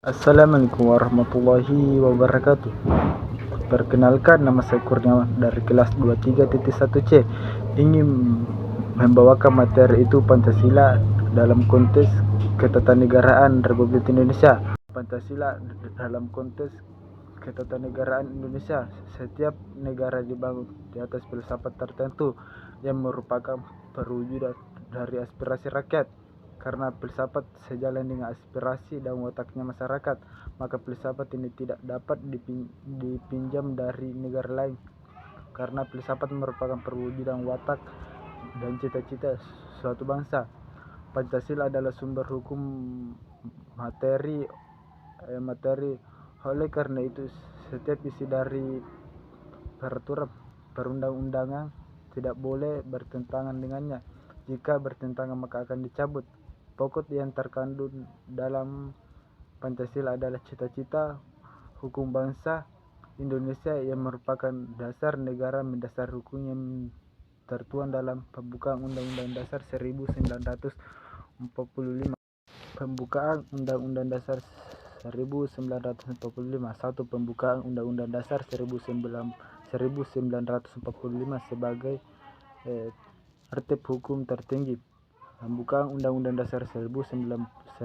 Assalamualaikum warahmatullahi wabarakatuh. Perkenalkan, nama saya Kurniawan dari kelas 23.1C. Ingin membawakan materi itu Pancasila dalam konteks ketatanegaraan Republik Indonesia. Pancasila dalam konteks ketatanegaraan Indonesia. Setiap negara dibangun di atas filsafat tertentu yang merupakan perwujudan dari aspirasi rakyat. Karena filsafat sejalan dengan aspirasi dan wataknya masyarakat, maka filsafat ini tidak dapat dipinjam dari negara lain. Karena filsafat merupakan perwujudan watak dan cita-cita suatu bangsa. Pancasila adalah sumber hukum materi. Oleh karena itu, setiap isi dari peraturan perundang-undangan tidak boleh bertentangan dengannya. Jika bertentangan maka akan dicabut. Pokok yang terkandung dalam Pancasila adalah cita-cita hukum bangsa Indonesia yang merupakan dasar negara mendasar hukum yang tertuang dalam pembukaan Undang-Undang Dasar 1945. Pembukaan Undang-Undang Dasar 1945. 1. Pembukaan Undang-Undang Dasar 1945 sebagai tertib hukum tertinggi. Pembukaan Undang-Undang Dasar 1945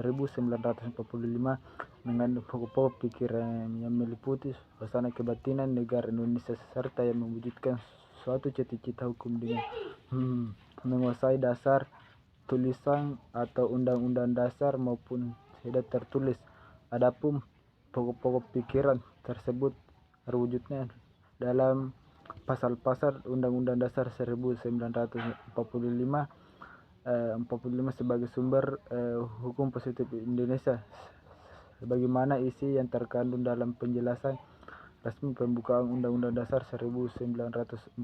mengandung pokok-pokok pikiran yang meliputi suasana kebatinan negara Indonesia serta yang mewujudkan suatu cita-cita hukum dengan menguasai dasar tulisan atau undang-undang dasar maupun tidak tertulis. Adapun pokok-pokok pikiran tersebut terwujudnya dalam pasal-pasal Undang-Undang Dasar 1945 sebagai sumber hukum positif Indonesia, sebagaimana isi yang terkandung dalam penjelasan resmi pembukaan Undang-Undang Dasar 1945.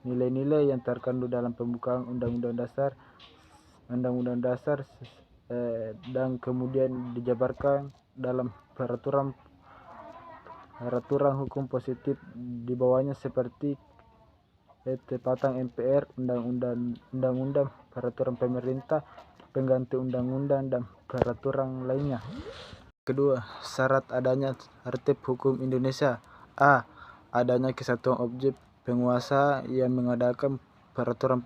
Nilai-nilai yang terkandung dalam pembukaan Undang-Undang Dasar dan kemudian dijabarkan dalam peraturan hukum positif di bawahnya seperti ketepatan MPR, undang-undang, peraturan pemerintah, pengganti undang-undang, dan peraturan lainnya. Kedua, syarat adanya tertib hukum Indonesia. A. Adanya kesatuan objek penguasa yang mengadakan peraturan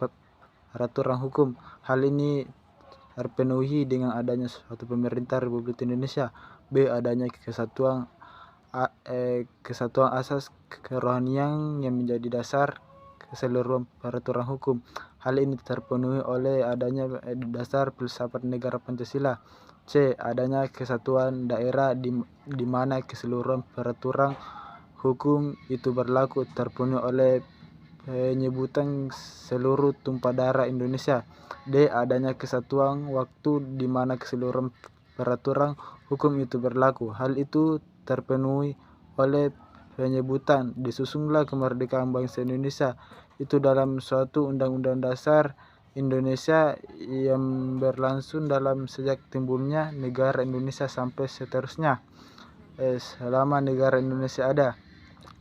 hukum. Hal ini terpenuhi dengan adanya suatu pemerintah Republik Indonesia. B. Adanya kesatuan asas kerohanian yang menjadi dasar keseluruhan peraturan hukum. Hal ini terpenuhi oleh adanya dasar filsafat negara Pancasila. C. Adanya kesatuan daerah di mana keseluruhan peraturan hukum itu berlaku, terpenuhi oleh penyebutan seluruh tumpah darah Indonesia. D. Adanya kesatuan waktu di mana keseluruhan peraturan hukum itu berlaku. Hal itu terpenuhi oleh penyebutan disusunlah kemerdekaan bangsa Indonesia itu dalam suatu undang-undang dasar Indonesia yang berlangsung dalam sejak timbulnya negara Indonesia sampai seterusnya selama negara Indonesia ada.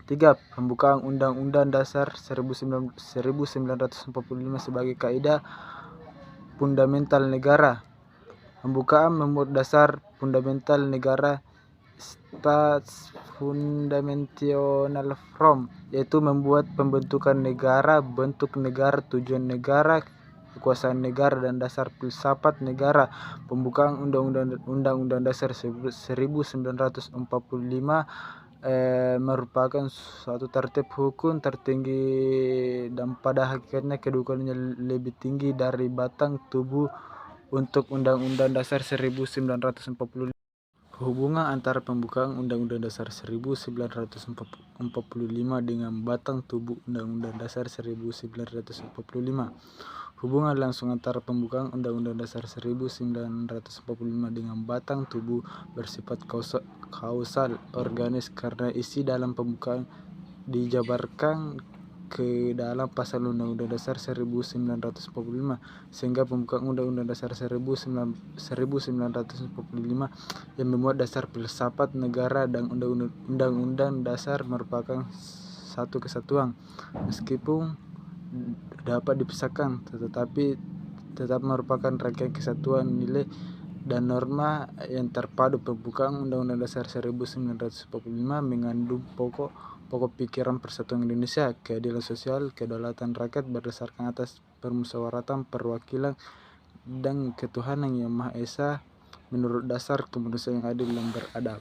3. Pembukaan Undang-Undang Dasar 1945 sebagai kaidah fundamental negara. Pembukaan memuat dasar fundamental negara Stats Fundamental From, yaitu membuat pembentukan negara, bentuk negara, tujuan negara, kekuasaan negara, dan dasar filsafat negara. Pembukaan Undang-Undang Dasar 1945 merupakan suatu tertib hukum tertinggi dan pada hakikatnya kedudukannya lebih tinggi dari batang tubuh untuk Undang-Undang Dasar 1945. Hubungan antara pembukaan Undang-Undang Dasar 1945 dengan batang tubuh Undang-Undang Dasar 1945. Hubungan langsung antara pembukaan Undang-Undang Dasar 1945 dengan batang tubuh bersifat kausal organis karena isi dalam pembukaan dijabarkan ke dalam pasal Undang-Undang Dasar 1945, sehingga pembukaan Undang-Undang Dasar 1945 yang memuat dasar filsafat negara dan Undang-Undang Dasar merupakan satu kesatuan, meskipun dapat dipisahkan tetapi tetap merupakan rangkaian kesatuan nilai dan norma yang terpadu. Pembukaan Undang-Undang Dasar 1945 mengandung pokok pikiran persatuan Indonesia, keadilan sosial, kedaulatan rakyat berdasarkan atas permusyawaratan, perwakilan, dan ketuhanan yang Maha Esa menurut dasar kemanusiaan yang adil dan beradab.